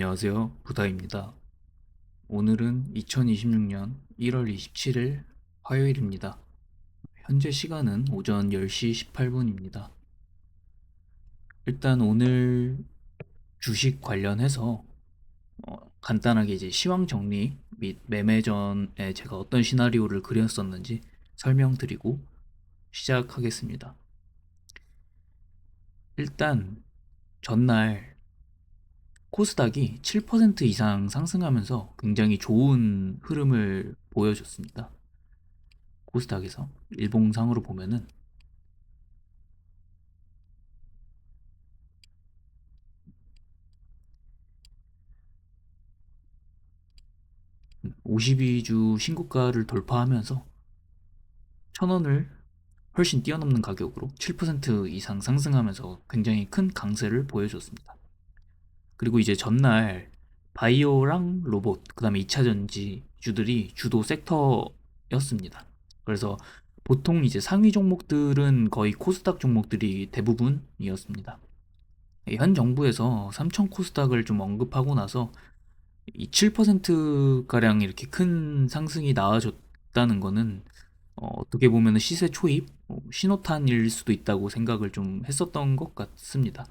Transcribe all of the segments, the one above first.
안녕하세요. 부다입니다. 오늘은 2026년 1월 27일 화요일입니다. 현재 시간은 오전 10시 18분입니다. 일단 오늘 주식 관련해서 간단하게 이제 시황 정리 및 매매 전에 제가 어떤 시나리오를 그렸었는지 설명드리고 시작하겠습니다. 일단 전날 코스닥이 7% 이상 상승하면서 굉장히 좋은 흐름을 보여줬습니다. 코스닥에서 일봉상으로 보면은 52주 신고가를 돌파하면서 1000원을 훨씬 뛰어넘는 가격으로 7% 이상 상승하면서 굉장히 큰 강세를 보여줬습니다. 그리고 이제 전날 바이오랑 로봇, 그 다음에 2차전지 주들이 주도 섹터였습니다. 그래서 보통 이제 상위 종목들은 거의 코스닥 종목들이 대부분이었습니다. 현 정부에서 3천 코스닥을 좀 언급하고 나서 이 7%가량 이렇게 큰 상승이 나와줬다는 거는 떻게 보면 시세 초입, 신호탄일 수도 있다고 생각을 좀 했었던 것 같습니다.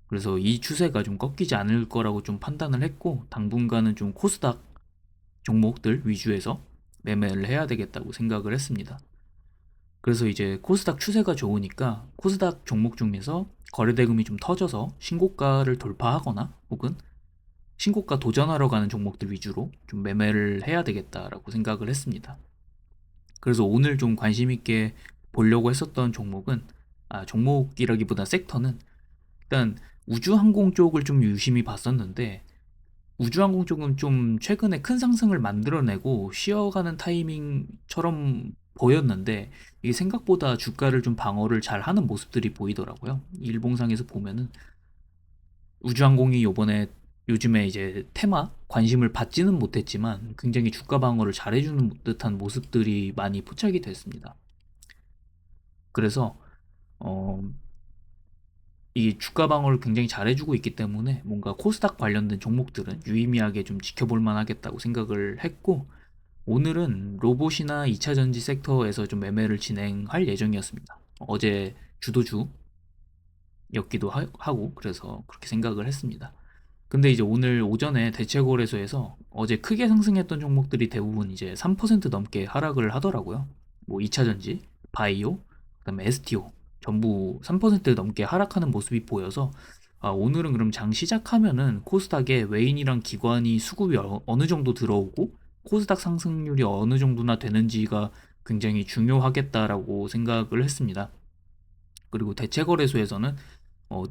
그래서 이 추세가 좀 꺾이지 않을 거라고 좀 판단을 했고, 당분간은 좀 코스닥 종목들 위주에서 매매를 해야 되겠다고 생각을 했습니다. 그래서 이제 코스닥 추세가 좋으니까 코스닥 종목 중에서 거래대금이 좀 터져서 신고가를 돌파하거나 혹은 신고가 도전하러 가는 종목들 위주로 좀 매매를 해야 되겠다라고 생각을 했습니다. 그래서 오늘 좀 관심 있게 보려고 했었던 종목은, 종목이라기보다 섹터는 일단 우주항공 쪽을 좀 유심히 봤었는데, 우주항공 쪽은 좀 최근에 큰 상승을 만들어내고 쉬어가는 타이밍처럼 보였는데, 이게 생각보다 주가를 좀 방어를 잘 하는 모습들이 보이더라고요. 일봉상에서 보면은 우주항공이 요즘에 이제 테마 관심을 받지는 못했지만 굉장히 주가 방어를 잘해주는 듯한 모습들이 많이 포착이 됐습니다. 그래서 어, 이 주가 방어를 굉장히 잘해주고 있기 때문에 뭔가 코스닥 관련된 종목들은 유의미하게 좀 지켜볼 만하겠다고 생각을 했고, 오늘은 로봇이나 2차전지 섹터에서 좀 매매를 진행할 예정이었습니다. 어제 주도주였기도 하고 그래서 그렇게 생각을 했습니다. 근데 이제 오늘 오전에 대체거래소에서 어제 크게 상승했던 종목들이 대부분 이제 3% 넘게 하락을 하더라고요. 뭐 2차전지, 바이오, 그다음에 STO 전부 3% 넘게 하락하는 모습이 보여서, 오늘은 그럼 장 시작하면은 코스닥에 외인이랑 기관이 수급이 어느 정도 들어오고 코스닥 상승률이 어느 정도나 되는지가 굉장히 중요하겠다라고 생각을 했습니다. 그리고 대체거래소에서는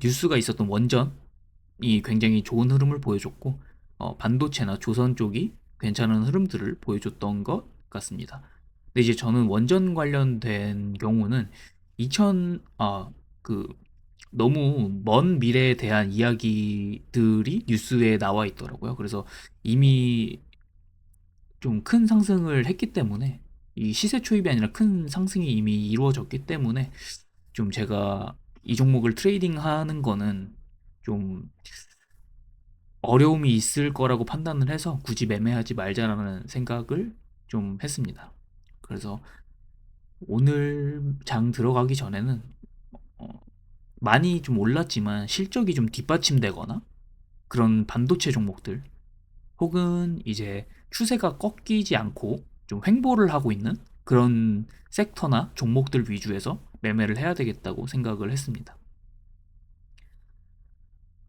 뉴스가 있었던 원전이 굉장히 좋은 흐름을 보여줬고, 반도체나 조선 쪽이 괜찮은 흐름들을 보여줬던 것 같습니다. 근데 이제 저는 원전 관련된 경우는 2000, 그, 너무 먼 미래에 대한 이야기들이 뉴스에 나와 있더라고요. 그래서 이미 좀 큰 상승을 했기 때문에, 이 시세 초입이 아니라 큰 상승이 이미 이루어졌기 때문에 좀 제가 이 종목을 트레이딩 하는 거는 좀 어려움이 있을 거라고 판단을 해서 굳이 매매하지 말자라는 생각을 좀 했습니다. 그래서 오늘 장 들어가기 전에는 어, 많이 좀 올랐지만 실적이 좀 뒷받침되거나 그런 반도체 종목들, 혹은 이제 추세가 꺾이지 않고 좀 횡보를 하고 있는 그런 섹터나 종목들 위주에서 매매를 해야 되겠다고 생각을 했습니다.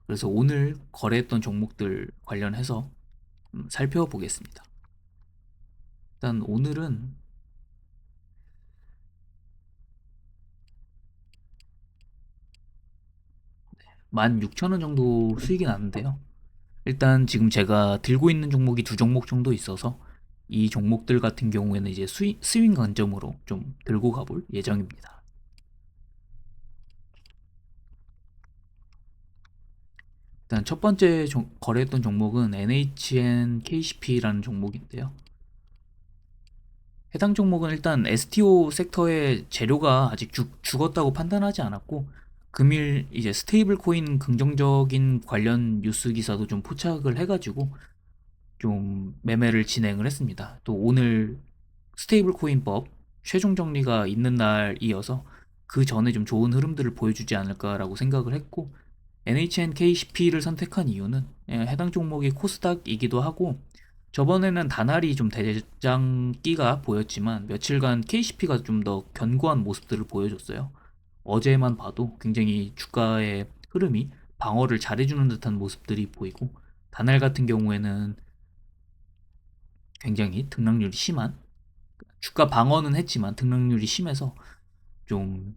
그래서 오늘 거래했던 종목들 관련해서 살펴보겠습니다. 일단 오늘은 16,000원 정도 수익이 나는데요. 일단 지금 제가 들고 있는 종목이 두 종목 정도 있어서 이 종목들 같은 경우에는 이제 스윙 관점으로 좀 들고 가볼 예정입니다. 일단 첫 번째 거래했던 종목은 NHN KCP라는 종목인데요. 해당 종목은 일단 STO 섹터의 재료가 아직 죽었다고 판단하지 않았고, 금일 이제 스테이블 코인 긍정적인 관련 뉴스 기사도 좀 포착을 해가지고 좀 매매를 진행을 했습니다. 또 오늘 스테이블 코인법 최종 정리가 있는 날이어서 그 전에 좀 좋은 흐름들을 보여주지 않을까라고 생각을 했고, NHNKCP를 선택한 이유는 해당 종목이 코스닥이기도 하고, 저번에는 다날이 좀 대장기가 보였지만 며칠간 KCP가 좀 더 견고한 모습들을 보여줬어요. 어제만 봐도 굉장히 주가의 흐름이 방어를 잘해주는 듯한 모습들이 보이고, 다날 같은 경우에는 굉장히 등락률이 심한, 주가 방어는 했지만 등락률이 심해서 좀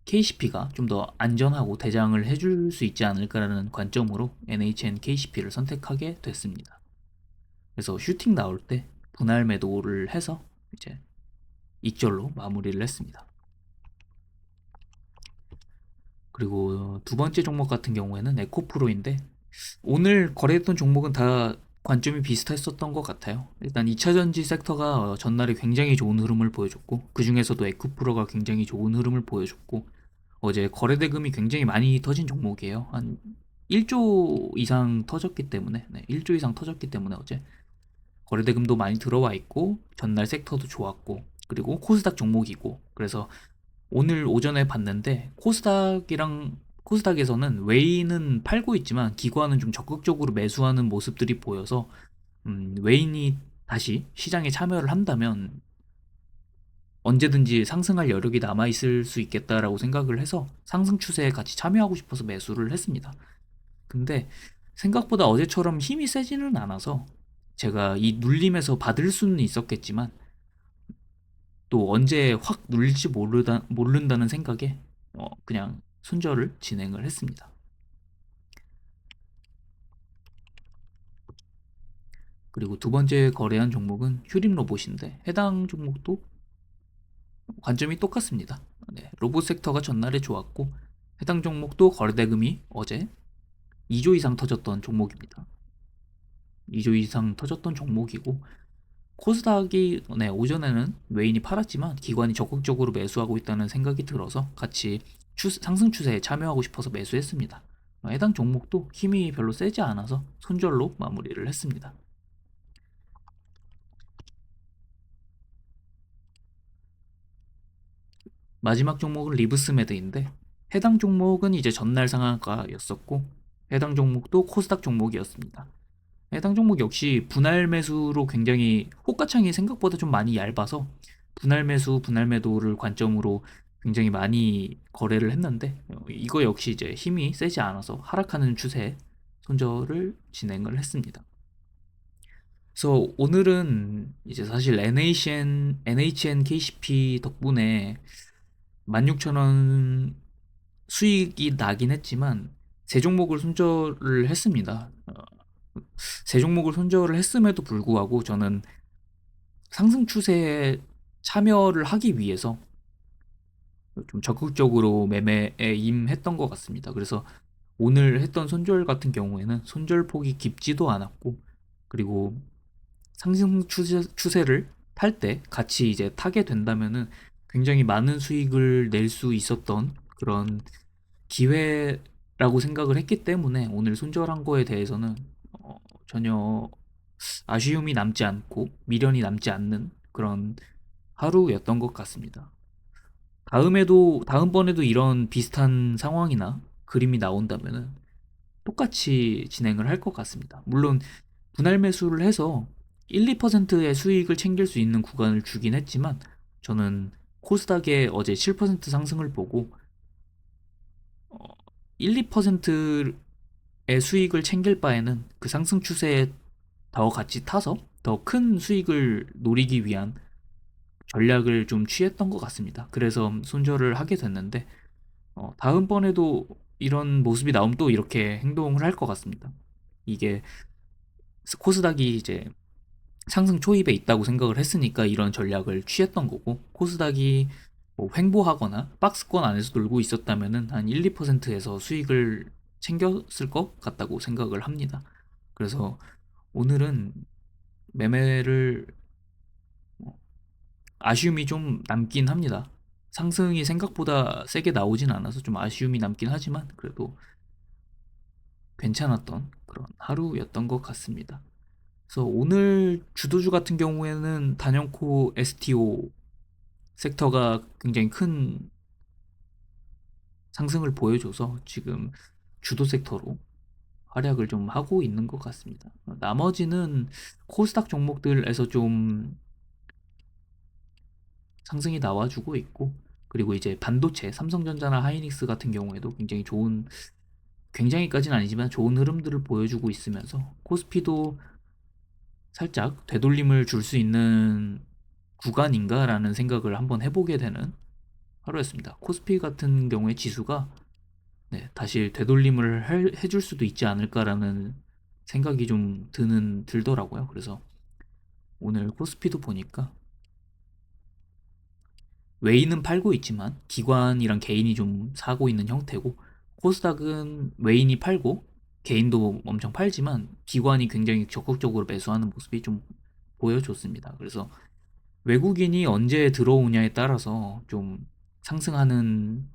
KCP가 좀 더 안전하고 대장을 해줄 수 있지 않을까라는 관점으로 NHN KCP를 선택하게 됐습니다. 그래서 슈팅 나올 때 분할 매도를 해서 이제 익절로 마무리를 했습니다. 그리고 두 번째 종목 같은 경우에는 에코프로인데, 오늘 거래했던 종목은 다 관점이 비슷했었던 것 같아요. 일단 2차전지 섹터가 전날에 굉장히 좋은 흐름을 보여줬고, 그 중에서도 에코프로가 굉장히 좋은 흐름을 보여줬고, 어제 거래대금이 굉장히 많이 터진 종목이에요. 한 1조 이상 터졌기 때문에, 1조 이상 터졌기 때문에 어제 거래대금도 많이 들어와 있고, 전날 섹터도 좋았고, 그리고 코스닥 종목이고, 그래서 오늘 오전에 봤는데 코스닥에서는 외인은 팔고 있지만 기관은 좀 적극적으로 매수하는 모습들이 보여서, 외인이 다시 시장에 참여를 한다면 언제든지 상승할 여력이 남아 있을 수 있겠다라고 생각을 해서 상승 추세에 같이 참여하고 싶어서 매수를 했습니다. 근데 생각보다 어제처럼 힘이 세지는 않아서 제가 이 눌림에서 받을 수는 있었겠지만 또 언제 확 눌릴지 모른다는 생각에 그냥 손절을 진행을 했습니다. 그리고 두 번째 거래한 종목은 휴림 로봇인데, 해당 종목도 관점이 똑같습니다. 로봇 섹터가 전날에 좋았고, 해당 종목도 거래대금이 어제 2조 이상 터졌던 종목입니다. 2조 이상 터졌던 종목이고, 코스닥이 오전에는 외인이 팔았지만 기관이 적극적으로 매수하고 있다는 생각이 들어서 같이 상승 추세에 참여하고 싶어서 매수했습니다. 해당 종목도 힘이 별로 세지 않아서 손절로 마무리를 했습니다. 마지막 종목은 리브스메드인데, 해당 종목은 이제 전날 상한가였었고, 해당 종목도 코스닥 종목이었습니다. 해당 종목 역시 분할 매수로 굉장히 호가창이 생각보다 좀 많이 얇아서 분할 매수, 분할 매도를 관점으로 굉장히 많이 거래를 했는데, 이거 역시 이제 힘이 세지 않아서 하락하는 추세에 손절을 진행을 했습니다. 그래서 오늘은 이제 사실 NHN KCP 덕분에 16,000원 수익이 나긴 했지만 세 종목을 손절을 했습니다. 세 종목을 손절을 했음에도 불구하고 저는 상승 추세에 참여를 하기 위해서 좀 적극적으로 매매에 임했던 것 같습니다. 그래서 오늘 했던 손절 같은 경우에는 손절 폭이 깊지도 않았고, 그리고 상승 추세를 탈 때 같이 이제 타게 된다면은 굉장히 많은 수익을 낼 수 있었던 그런 기회라고 생각을 했기 때문에 오늘 손절한 거에 대해서는 전혀 아쉬움이 남지 않고 미련이 남지 않는 그런 하루였던 것 같습니다. 다음번에도 이런 비슷한 상황이나 그림이 나온다면은 똑같이 진행을 할 것 같습니다. 물론 분할 매수를 해서 1, 2%의 수익을 챙길 수 있는 구간을 주긴 했지만, 저는 코스닥의 어제 7% 상승을 보고 1, 2%의 수익을 챙길 바에는 그 상승 추세에 더 같이 타서 더 큰 수익을 노리기 위한 전략을 좀 취했던 것 같습니다. 그래서 손절을 하게 됐는데, 다음번에도 이런 모습이 나오면 또 이렇게 행동을 할 것 같습니다. 이게 코스닥이 이제 상승 초입에 있다고 생각을 했으니까 이런 전략을 취했던 거고, 코스닥이 뭐 횡보하거나 박스권 안에서 놀고 있었다면은 한 1, 2%에서 수익을 챙겼을 것 같다고 생각을 합니다. 그래서 오늘은 매매를 아쉬움이 좀 남긴 합니다. 상승이 생각보다 세게 나오진 않아서 좀 아쉬움이 남긴 하지만 그래도 괜찮았던 그런 하루였던 것 같습니다. 그래서 오늘 주도주 같은 경우에는 단연코 STO 섹터가 굉장히 큰 상승을 보여줘서 지금 주도 섹터로 활약을 좀 하고 있는 것 같습니다. 나머지는 코스닥 종목들에서 좀 상승이 나와주고 있고, 그리고 이제 반도체, 삼성전자나 하이닉스 같은 경우에도 굉장히 좋은, 굉장히까지는 아니지만 좋은 흐름들을 보여주고 있으면서 코스피도 살짝 되돌림을 줄 수 있는 구간인가라는 생각을 한번 해보게 되는 하루였습니다. 코스피 같은 경우에 지수가 다시 되돌림을 해줄 수도 있지 않을까라는 생각이 좀 들더라고요. 그래서 오늘 코스피도 보니까 외인은 팔고 있지만 기관이랑 개인이 좀 사고 있는 형태고, 코스닥은 외인이 팔고 개인도 엄청 팔지만 기관이 굉장히 적극적으로 매수하는 모습이 좀 보여줬습니다. 그래서 외국인이 언제 들어오냐에 따라서 좀 상승하는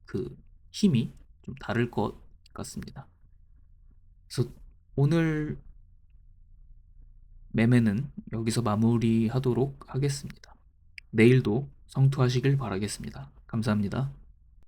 그 힘이 좀 다를 것 같습니다. 그래서 오늘 매매는 여기서 마무리하도록 하겠습니다. 내일도 성투하시길 바라겠습니다. 감사합니다.